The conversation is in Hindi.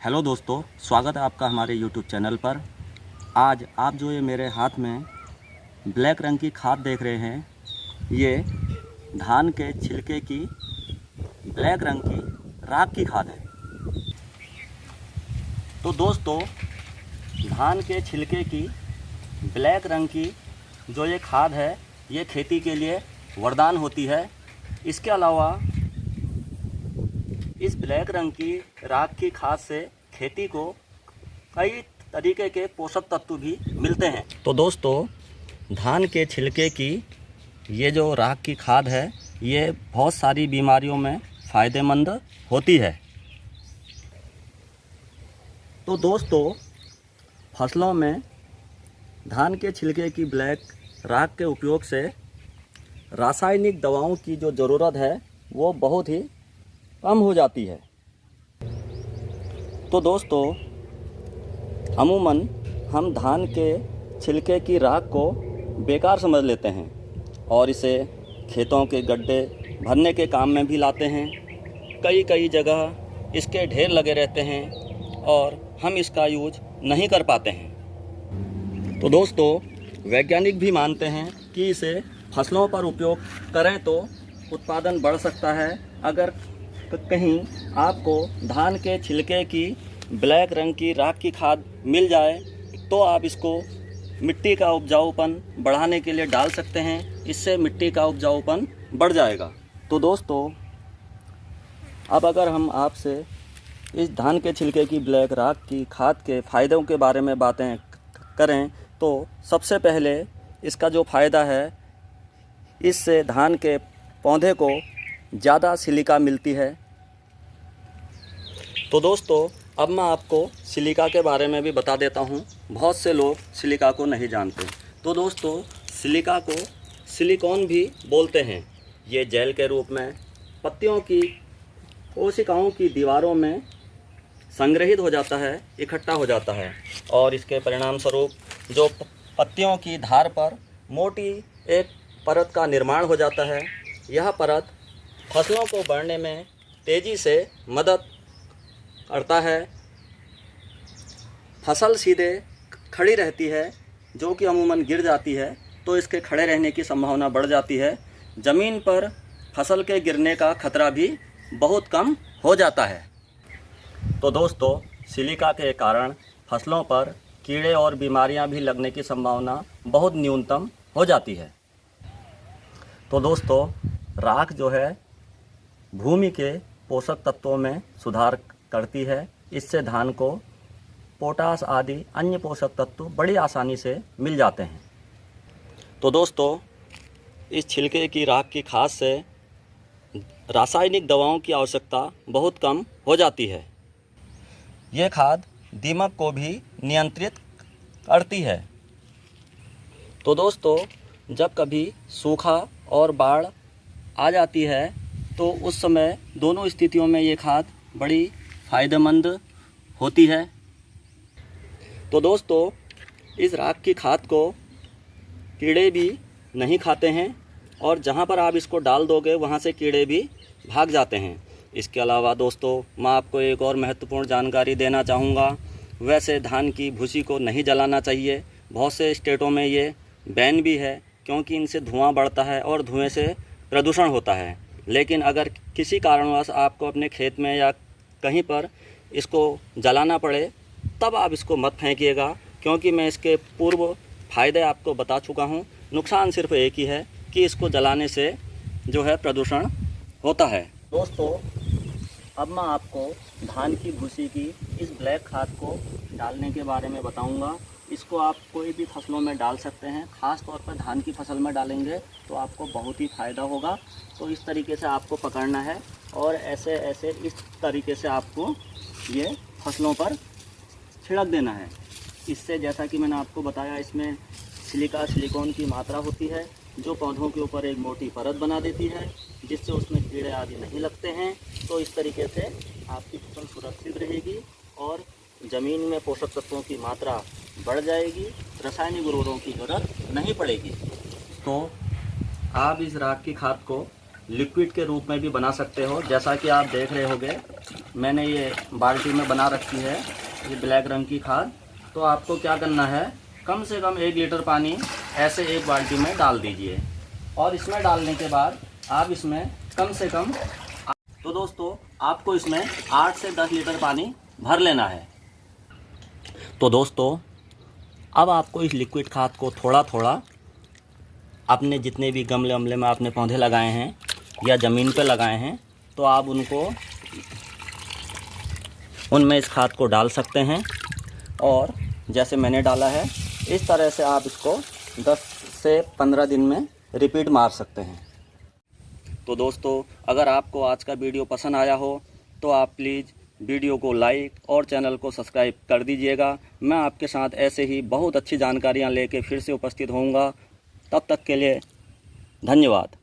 हेलो दोस्तों, स्वागत है आपका हमारे यूट्यूब चैनल पर। आज आप जो ये मेरे हाथ में ब्लैक रंग की खाद देख रहे हैं, ये धान के छिलके की ब्लैक रंग की राख की खाद है। तो दोस्तों, धान के छिलके की ब्लैक रंग की जो ये खाद है, ये खेती के लिए वरदान होती है। इसके अलावा इस ब्लैक रंग की राख की खाद से खेती को कई तरीके के पोषक तत्व भी मिलते हैं। तो दोस्तों, धान के छिलके की ये जो राख की खाद है, ये बहुत सारी बीमारियों में फ़ायदेमंद होती है। तो दोस्तों, फसलों में धान के छिलके की ब्लैक राख के उपयोग से रासायनिक दवाओं की जो ज़रूरत है वो बहुत ही कम हो जाती है। तो दोस्तों, अमूमन हम धान के छिलके की राख को बेकार समझ लेते हैं और इसे खेतों के गड्ढे भरने के काम में भी लाते हैं। कई जगह इसके ढेर लगे रहते हैं और हम इसका यूज नहीं कर पाते हैं। तो दोस्तों, वैज्ञानिक भी मानते हैं कि इसे फसलों पर उपयोग करें तो उत्पादन बढ़ सकता है। अगर कहीं आपको धान के छिलके की ब्लैक रंग की राख की खाद मिल जाए तो आप इसको मिट्टी का उपजाऊपन बढ़ाने के लिए डाल सकते हैं। इससे मिट्टी का उपजाऊपन बढ़ जाएगा। तो दोस्तों, अब अगर हम आपसे इस धान के छिलके की ब्लैक राख की खाद के फ़ायदों के बारे में बातें करें तो सबसे पहले इसका जो फ़ायदा है, इससे धान के पौधे को ज़्यादा सिलिका मिलती है। तो दोस्तों, अब मैं आपको सिलिका के बारे में भी बता देता हूँ। बहुत से लोग सिलिका को नहीं जानते। तो दोस्तों, सिलिका को सिलिकॉन भी बोलते हैं। ये जेल के रूप में पत्तियों की कोशिकाओं की दीवारों में संग्रहित हो जाता है, इकट्ठा हो जाता है और इसके परिणाम स्वरूप जो पत्तियों की धार पर मोटी एक परत का निर्माण हो जाता है। यह परत फसलों को बढ़ने में तेज़ी से मदद करता है। फसल सीधे खड़ी रहती है, जो कि अमूमन गिर जाती है, तो इसके खड़े रहने की संभावना बढ़ जाती है। ज़मीन पर फसल के गिरने का खतरा भी बहुत कम हो जाता है। तो दोस्तों, सिलिका के कारण फसलों पर कीड़े और बीमारियां भी लगने की संभावना बहुत न्यूनतम हो जाती है। तो दोस्तों, राख जो है भूमि के पोषक तत्वों में सुधार करती है। इससे धान को पोटास आदि अन्य पोषक तत्व बड़ी आसानी से मिल जाते हैं। तो दोस्तों, इस छिलके की राख की खाद से रासायनिक दवाओं की आवश्यकता बहुत कम हो जाती है। ये खाद दीमक को भी नियंत्रित करती है। तो दोस्तों, जब कभी सूखा और बाढ़ आ जाती है तो उस समय दोनों स्थितियों में ये खाद बड़ी फ़ायदेमंद होती है। तो दोस्तों, इस राख की खाद को कीड़े भी नहीं खाते हैं और जहाँ पर आप इसको डाल दोगे वहाँ से कीड़े भी भाग जाते हैं। इसके अलावा दोस्तों, मैं आपको एक और महत्वपूर्ण जानकारी देना चाहूँगा। वैसे धान की भूसी को नहीं जलाना चाहिए। बहुत से स्टेटों में ये बैन भी है, क्योंकि इनसे धुआं बढ़ता है और धुएं से प्रदूषण होता है। लेकिन अगर किसी कारणवश आपको अपने खेत में या कहीं पर इसको जलाना पड़े, तब आप इसको मत फेंकिएगा, क्योंकि मैं इसके पूर्व फ़ायदे आपको बता चुका हूँ। नुकसान सिर्फ एक ही है कि इसको जलाने से जो है प्रदूषण होता है। दोस्तों, अब मैं आपको धान की भूसी की इस ब्लैक खाद को डालने के बारे में बताऊंगा। इसको आप कोई भी फसलों में डाल सकते हैं। ख़ास तौर पर धान की फसल में डालेंगे तो आपको बहुत ही फ़ायदा होगा। तो इस तरीके से आपको पकड़ना है और ऐसे इस तरीके से आपको ये फसलों पर छिड़क देना है। इससे, जैसा कि मैंने आपको बताया, इसमें सिलिकॉन की मात्रा होती है, जो पौधों के ऊपर एक मोटी परत बना देती है, जिससे उसमें कीड़े आदि नहीं लगते हैं। तो इस तरीके से आपकी फसल सुरक्षित रहेगी और ज़मीन में पोषक तत्वों की मात्रा बढ़ जाएगी। रासायनिक उर्वरकों की ज़रूरत नहीं पड़ेगी। तो आप इस राख की खाद को लिक्विड के रूप में भी बना सकते हो। जैसा कि आप देख रहे होंगे, मैंने ये बाल्टी में बना रखी है, ये ब्लैक रंग की खाद। तो आपको क्या करना है, कम से कम 1 लीटर पानी ऐसे एक बाल्टी में डाल दीजिए। और इसमें डालने के बाद आप इसमें कम से कम, तो दोस्तों आपको इसमें 8 से 10 लीटर पानी भर लेना है। तो दोस्तों अब आपको इस लिक्विड खाद को थोड़ा थोड़ा अपने जितने भी गमले वमले में आपने पौधे लगाए हैं या ज़मीन पे लगाए हैं, तो आप उनमें इस खाद को डाल सकते हैं। और जैसे मैंने डाला है, इस तरह से आप इसको 10 से 15 दिन में रिपीट मार सकते हैं। तो दोस्तों अगर आपको आज का वीडियो पसंद आया हो तो आप प्लीज़ वीडियो को लाइक और चैनल को सब्सक्राइब कर दीजिएगा। मैं आपके साथ ऐसे ही बहुत अच्छी जानकारियाँ लेके फिर से उपस्थित होऊंगा। तब तक के लिए धन्यवाद।